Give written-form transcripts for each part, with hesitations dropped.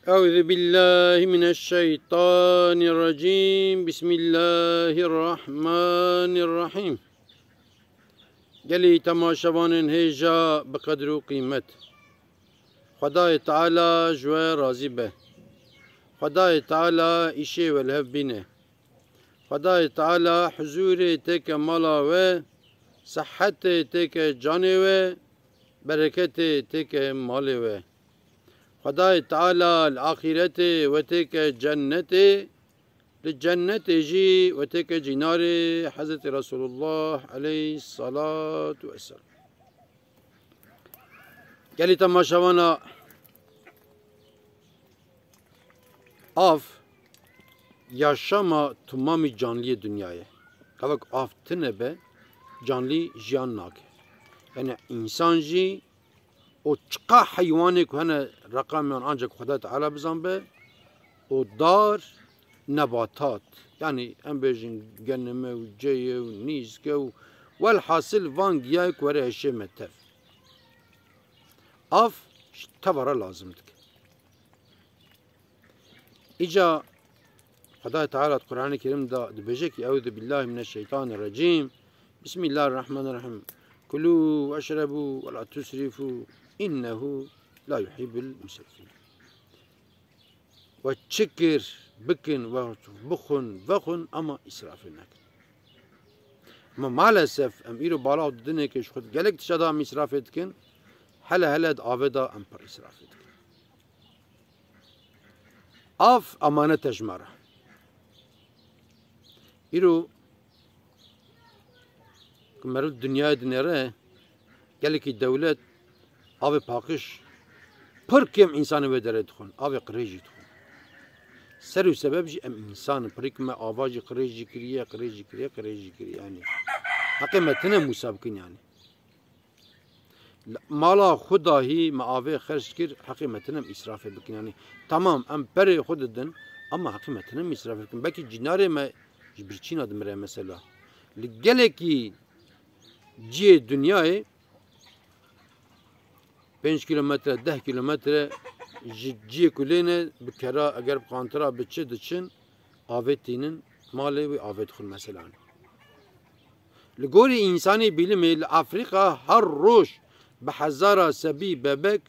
أعوذ بالله من الشيطان الرجيم بسم الله الرحمن الرحيم گلی تماشاوان هیجا بقدر و قیمت خدای تعالی جوه راضی به خدای تعالی ایشه والهف بینه خدای تعالی حضور تک مالا و صحت تک جانه و برکت تک مال و خدای تعالی الآخرت و تک جنت للجنة جي وتك جنار حضرت رسول الله عليه الصلاة والسلام قال تماشاوانا آف yaşama tamamı canlıya dünyaya. Kavak af tınebe canlı jiyan nake. Yani insancı o çıka hayvanı kuhane rakamyan ancak Huda Teala bizanbe o dar nebatat. Yani em bejin genneme u ceye u nizke u velhasıl van giyay kvere eşe metef. Af tavara lazımdır. İca Huda Teala Kur'an-ı Kerim'de dibece ki Euzu billahi mineşşeytanirracim. Bismillahirrahmanirrahim. Kulu ve eşrebu ve la tusrifu innehu la yuhibbul musrifin. Ve çekir bikin ve bıkın ama israf edin. Ama maalesef em iro bala dünya ki şu gelek dışarıda israf etkin, hele aveda em par israf etkin. Af amanet ejmara. İro kumerul dünya dinere gelek ki devlet av pakış pır kem insanı vedere tkun, av qreji tkun. سر سبب جي ام انسان بريك ما اواجي قريجي كريه يعني حقيقة مسابقين يعني مالا خدا هي ما اوي خرج كر حقيقة اسراف بكن يعني تمام ام بري خددن اما حقيقة اسراف بكن بلكي جناري ما جبرچين ادمره مثلا لجلكي جي دنياي 5 kilometre 10 kilometre جدی کلینه بکرا اگر بقانترا بچه دچن آوتینن مالی و آوت خل مثلا لگوری انسانی بیلمی لافریقا هر روز به هزارا سبی ببک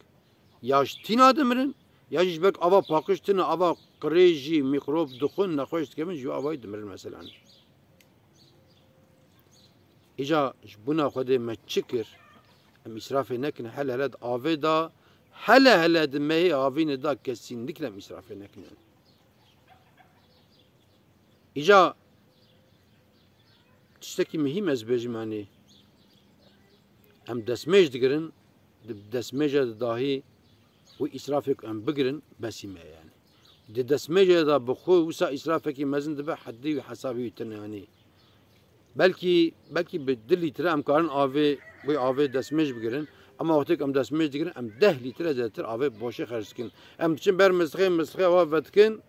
یاش تین آدمرن یاش بک آوا پاکشتن آوا قریجی میکروب دخون نخوشت کمن جو آوای دمرن مثلا ایجا بنا خود مچکر ام اسراف نکن حل آودا hele demeyi avine da kesinlikle israf etmeyin. İca tişteki mühim ezbecim hani em desmej digirin desmeje dahi bu israfek em bigirin besime yani. De desmeje da bu usa israfeki mezin de be haddi ve hasabi yiten yani. Belki bir litre em karın bu ave desmej bigirin. Ama o tek am desmej digirin am 10 litre zetir ave boşa xerçkin. Am için ber mesxe ava vetkin.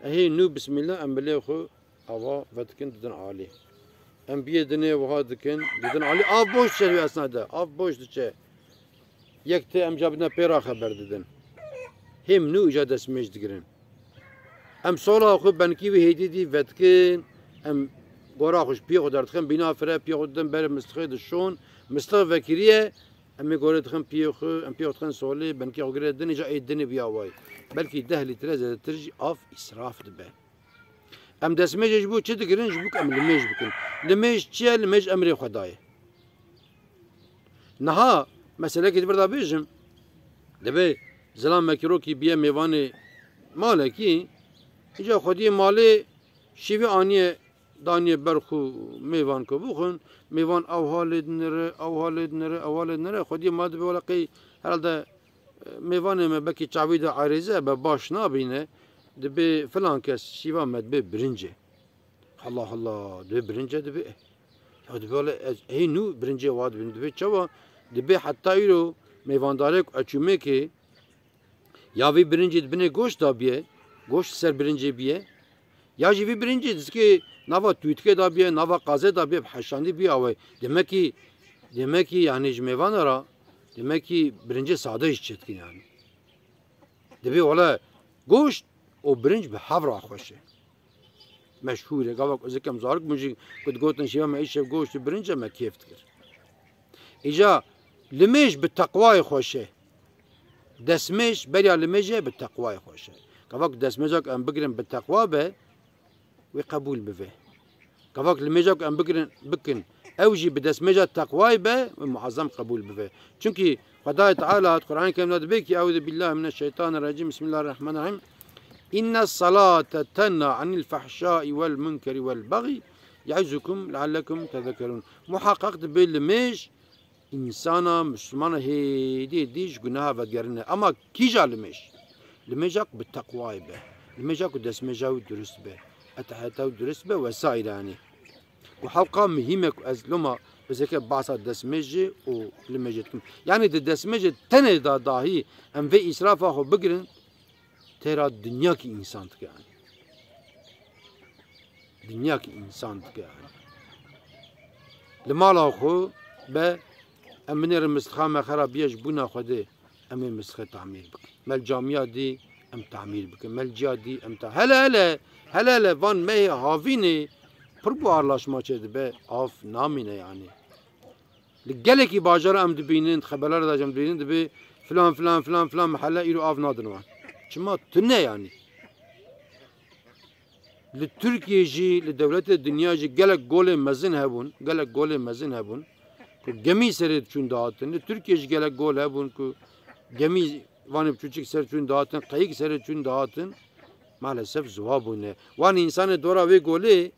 Ehi nu bismillah am bile xu ava vetkin dedin ali. Am biye dine vaha dikin dedin ali av boş çevi asnada. Av boş diçe. Yekte am jabna pera haber dedin. Hem nu ija desmej digirin. Am sola xu benki ve hedidi vetkin am gora xoş piye xudardın bina fere piye xuddan ber mesxe dişon mesxe vekiriye امی گوره دخم پیو خن سوالی بنکی آگره دنی جا ای دنی بیا وای بلکی 10 لیتر زده ترجی آف اسراف دبه ام دسمه جبو چه دگرن جبو ام لمیج بکن لمیج چیه لمیج امری خدای نها مثلا که بردا بیجم دبه زلام مکرو کی بیه میوانی ماله کی اینجا خودی ماله شیوی آنیه دانیه برخو میوان کو بخون میوان اوهال نره خودی ماده به ولقی herhalde میوان ما بکی چاوید عارضه به باش نابینه دبی فلان کس شیوا مد به برنجه الله دبی برنجه دبی یا دبی ولی ای نو برنجه واد بین دبی چوا دبی حتی ایرو میوانداره اچومه که یا وی برنجه دبینه گوشت دابیه گوشت سر برنجه بیه یا جی وی برنجه دسکی nava tüytke da biye, nava qaze da biye, haşandi biye avay. Demek ki yani mevan ara, demek ki birinci sade iş çetkin yani. دبي ولا گوشت و برنج به حفره خوشه مشهوره قالك اذا كم زارك مجي كنت قلت شيء ما ايش گوشت برنج ما كيف تكر اجا لمش بالتقوى خوشه دسمش بريا لمجه بالتقوى خوشه قالك دسمجك ام بقرن بالتقوى به وقبول بفه قالك لمجك ام بقرن اوجي بدسمجه التقوى به ومعظم قبول بفه چونكي خدای تعالی القرآن الكريم بك اعوذ بالله من الشيطان الرجيم بسم الله الرحمن الرحيم إن الصلاة تنهى عن الفحشاء والمنكر والبغي يعظكم لعلكم تذكرون محقق بالمش إنسانا مسلمان هيدي ديش جناها ودقرنا أما كيجا لمجاك بالتقوى به لمجاك دسمجاو درست به أتحياتاو درست به وسائل يعني وحلقة مهمة أزلما وزكا بعصا دسمجة ولمجتكم يعني دسمجة تنه دا داهي أم في إسرافه خو بقرن ترى دنیا کی انسان تک يعني دنیا کی انسان تک يعني لما لا خو به امنير مستخامه خرابيش بنا خده ام مسخ تعمير بك مال جامعه دي ام تعمير بك مال جادي ام هلا وان مه هاويني پربو ارلاشما چد به اف نامينه يعني لجلكي باجر ام دبينين خبرlar da jam dibinin de فلان محله يرو اف نادنوان شما تنه يعني لتركيا جي لدولة الدنيا جي قالك قولي مزن هبون كو جميع سرد چون دهاتن لتركيا جي قالك قول هبون كو جميع واني بچوچك سرد چون دهاتن قيق سرد چون دهاتن مالسف زوابونه وان انسان دورا وي قولي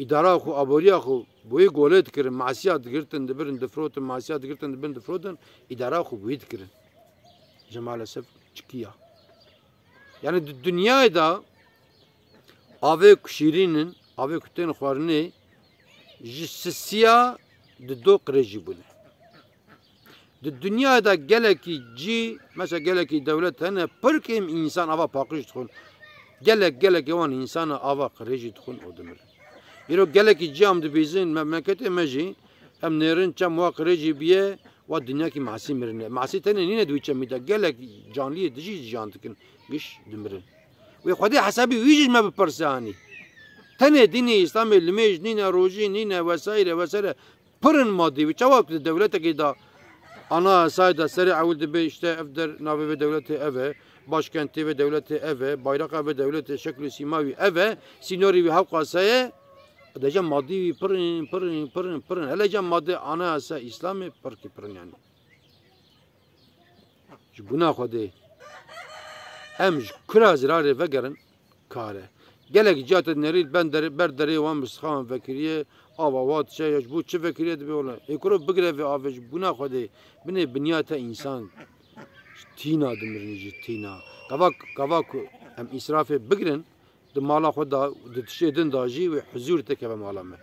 اداره خو ابوريا خو بوي قولي تكرن معسيات گرتن دبرن دفروتن معسيات گرتن دبرن دفروتن اداره خو بوي تكرن جمال سف çıkıyor. Yani dünyada ave kuşirinin, ave kütlerin xwarını jisisiya do qreji bune. Dünyada geleki ci, mesela geleki devlet hene perkim insan ava pakış tkun. Gelek yavan insana ava qreji tkun odumur. Yero geleki ci am dibizin memlekete meji em nerin çam wa qreji biye و دنیا کی معصی مرنه معصی تنه نینه دوی چه میده گلک جانلی دجی جان تکن گش دمرن و خودی حسابی ویجش ما بپرسانی تنه دینی اسلام لمیج نینه روجی نینه وسایل پرن مادی و چواک دولت کی دا ana sayda seri avul de işte evder navi ve devleti eve başkenti ve devleti eve bayrak ve devleti şekli simavi eve sinori ve havkasaya دجا مادي پرن هلا جا مادي انا اسا اسلامي پركي پرن يعني جبنا خدي امج كرا زرار فقرن كاره قالك جات النريد بردري وان مسخان فكريه وات شيء جبو تش فكريه دبي والله يكرو بقرا في افج بنا خدي بني بنياته انسان تينا دمرني تينا كواك ام اسراف بقرن مالا خود دتشيدن داجي وحزور تكبه مالا ما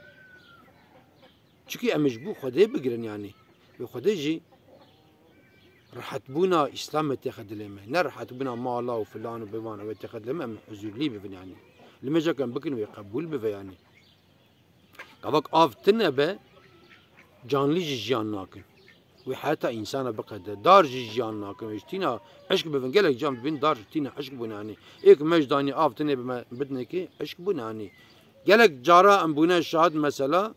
چونكي امجبو خدي بقرن يعني بخديجي رحت بونا اسلام تاخذ لما نرحت بونا مالا وفلان وبوان وتاخذ لما ام حزور لي بفن يعني لما جا كان بكن ويقبول بفا يعني قبك اف تنبه جانلي جيان ناكن وحتى انسان بقدر دار جيان ناكن وشتينا عشق بفن قالك جام بين دار تينا عشق بنا يعني ايك مجداني افتني بدنكي عشق بنا يعني قالك جارا ام بنا شهاد مثلا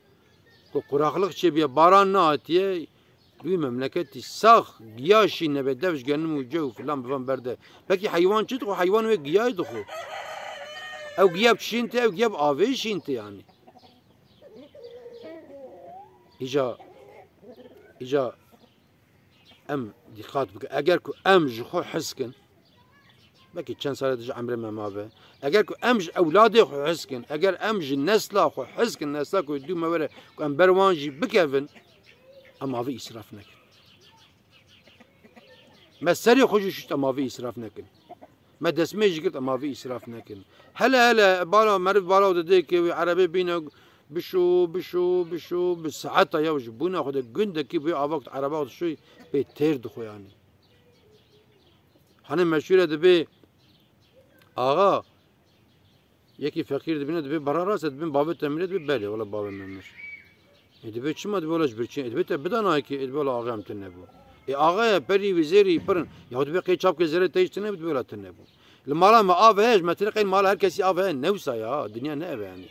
قراخلق شي بيا باران ناتيه بي مملكتي ساخ قياشي نبدفش جنم وجو فلان بفن برده بكي حيوان تدخل حيوان وي قيا يدخل او قياب شينتي او قياب افي شينتي يعني اجا ام دقات بك اگر كو ام جخو حسكن بكي كان سنه دج عمري ما به اگر كو ام اولادي خو حسكن اگر ام نسل خو حسكن نسل كو دو ما وره كو ام بروانجي بكفن اما في اسراف نكن ما سري خوجي شت اما في اسراف نكن ما دسميج قلت اما في اسراف نكن هلا بالا مرد بالا ديك عربي بينا بشو بالساعات يا وجبونا خد جنده كي بي وقت عربات شوي بتر دخو يعني هنه مشهوره دبي آقا یکی فقیر دبینه دبی برا راست دبین بابت تمرین دبی بله ولی باب ممنوش. دبی چی ما دبی ولاش برچین دبی تا بدانایی که دبی ولا آقا هم تنه بو. آقا پری وزیری پرن یهود بقیه چاپ که زره تیشت نبود ولات نبود المالا ما آوهش مثلا قین مالا هر کسی آوه نوسا یا دنیا نه يعني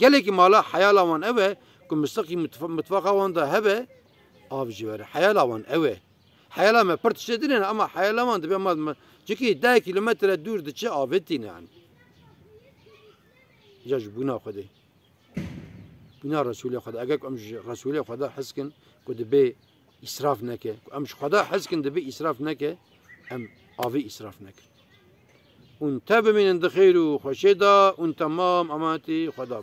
قالك مالا حيالا وان اوه كم مستقي متفقه وان ده هبه آف جواره حيالا وان اوه حيالا ما برت شدرين اما حيالا وان ده ما جكي 10 كيلومتر دور ده چه آفتين يعني جاج بنا خده بنا رسول خدا اگر امش رسول خدا حسكن كد بي اسراف نكه امش خدا حسكن ده بي اسراف نكه ام آوي اسراف نكه وانتبه من عند خير وخشدا وان تمام اماتي خدا